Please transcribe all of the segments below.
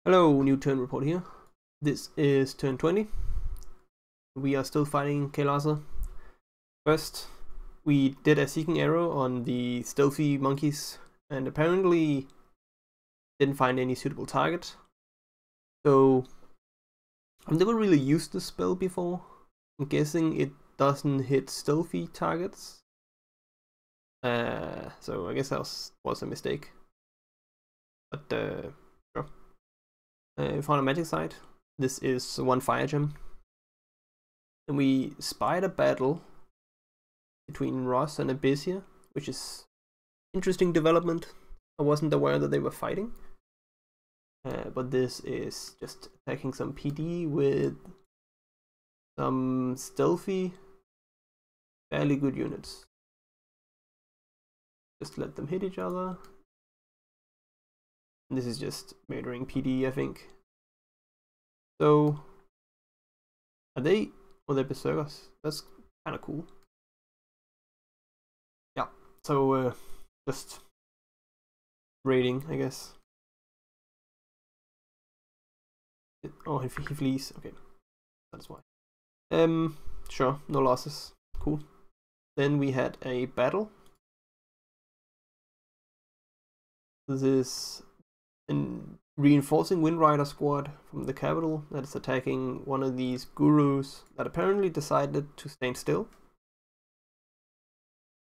Hello, new turn report here. This is turn 20. We are still fighting Kailasa. First, we did a seeking arrow on the stealthy monkeys and apparently didn't find any suitable target. So, I've never really used this spell before. I'm guessing it doesn't hit stealthy targets. So I guess that was a mistake. But sure. We found a magic site. This is one fire gem. And we spied a battle between Ross and Abyssia, which is interesting development. I wasn't aware that they were fighting. But this is just attacking some PD with some stealthy, fairly good units. Just let them hit each other. And this is just murdering PD, I think. So, are they berserkers? That's kind of cool. Yeah, so just raiding, I guess. Oh, he flees. Okay, that's why. Sure, no losses. Cool. Then we had a battle. This is a reinforcing Windrider squad from the capital that is attacking one of these gurus that apparently decided to stand still.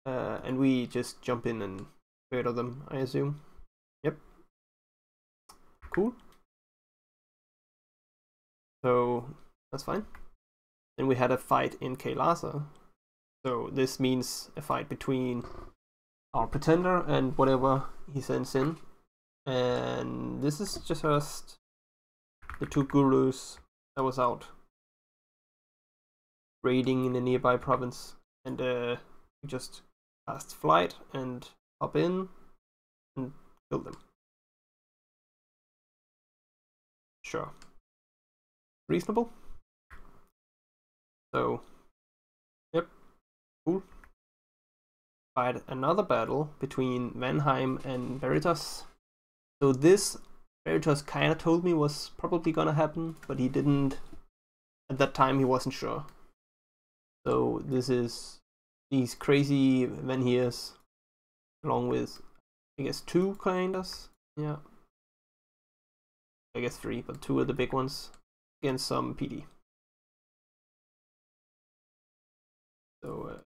And we just jump in and murder them, I assume. Yep. Cool. So that's fine. Then we had a fight in Kailasa. So this means a fight between our pretender and whatever he sends in. And this is just the two gurus that was out raiding in a nearby province. And we just cast flight and hop in and kill them. Sure. Reasonable. So, yep, cool. Fight another battle between Vanheim and Veritas. So this, Veritas kinda told me was probably gonna happen, but he didn't, at that time he wasn't sure. So this is these crazy Vanhirs, along with, I guess, 2 kindas, yeah. I guess 3, but 2 are the big ones, against some PD. So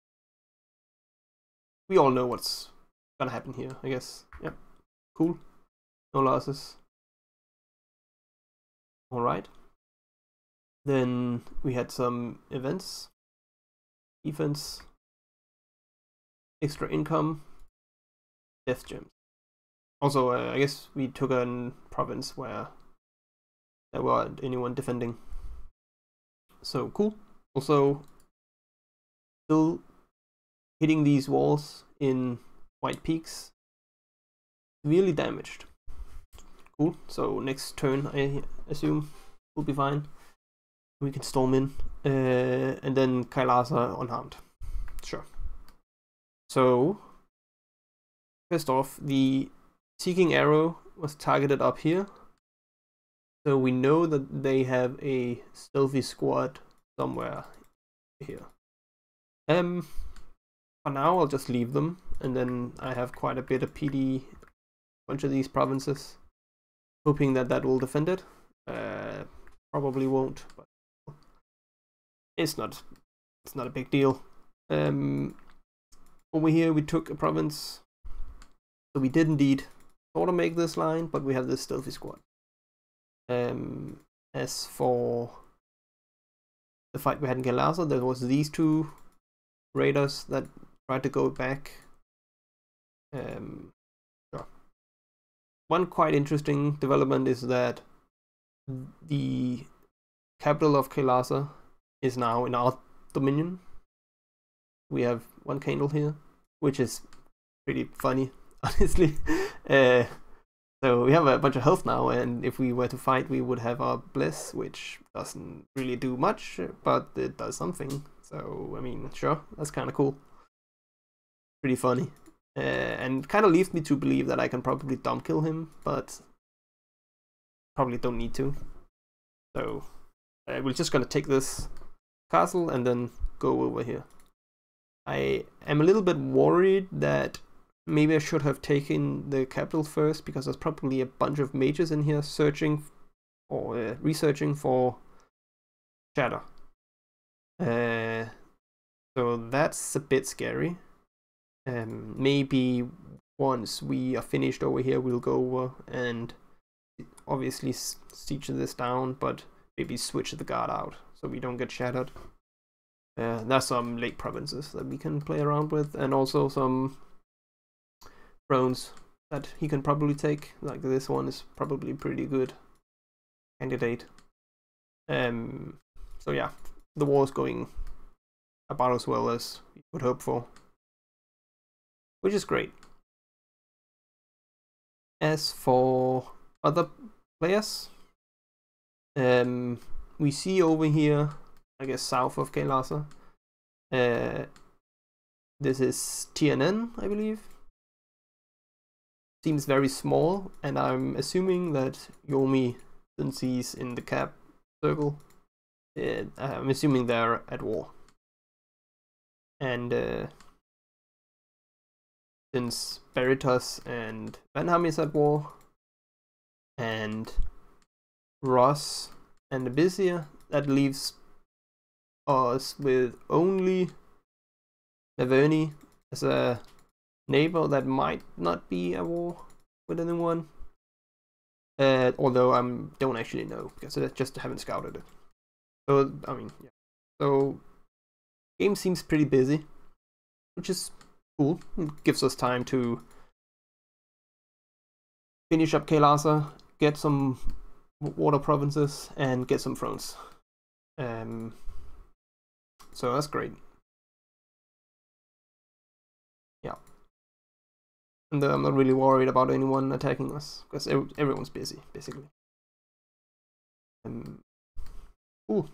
we all know what's gonna happen here, I guess. Yep, cool. No losses. Alright. Then we had some events. Defense. Extra income. Death gems. Also, I guess we took a province where there weren't anyone defending. So cool. Also, still hitting these walls in White Peaks. Severely damaged. Cool. So next turn, I assume, will be fine. We can storm in, and then Kailasa unharmed. Sure. So first off, the seeking arrow was targeted up here. So we know that they have a stealthy squad somewhere here. For now, I'll just leave them, and then I have quite a bit of PD, bunch of these provinces, hoping that will defend it. Probably won't, but it's not a big deal. Over here we took a province, so we did indeed sort of make this line, but we have this stealthy squad. As for the fight we had in Kailasa, there was these 2 raiders that tried to go back. Sure. One quite interesting development is that the capital of Kailasa is now in our dominion. We have 1 candle here, which is pretty funny, honestly. So we have a bunch of health now, and if we were to fight, we would have our bliss, which doesn't really do much, but it does something. So, I mean, sure, that's kind of cool. Pretty funny. And kind of leads me to believe that I can probably dump kill him, but probably don't need to. So we're just gonna take this castle and then go over here. I am a little bit worried that maybe I should have taken the capital first, because there's probably a bunch of mages in here searching or researching for shatter. So that's a bit scary. Maybe once we are finished over here, we'll go over and obviously siege this down, but maybe switch the guard out so we don't get shattered. There's some lake provinces that we can play around with, and also some thrones that he can probably take. Like this one is probably a pretty good candidate. So yeah, the war is going about as well as we would hope for, which is great. As for other players, we see over here, I guess south of Kailasa, this is TNN, I believe. Seems very small, and I'm assuming that Yomi, since he's in the cap circle, I'm assuming they're at war. And since Veritas and Vanham is at war, and Ross and Abyssea, that leaves us with only Naverni as a neighbor that might not be at war with anyone. Although I don't actually know, because I just haven't scouted it. So, I mean, yeah. So, game seems pretty busy, which is cool. It gives us time to finish up Kailasa, get some water provinces, and get some thrones. So that's great. Yeah. And I'm not really worried about anyone attacking us, because everyone's busy, basically. Ooh.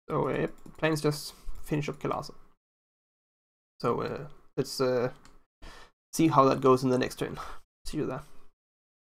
So plan is just finish up Kailasa. So let's see how that goes in the next turn. See you there.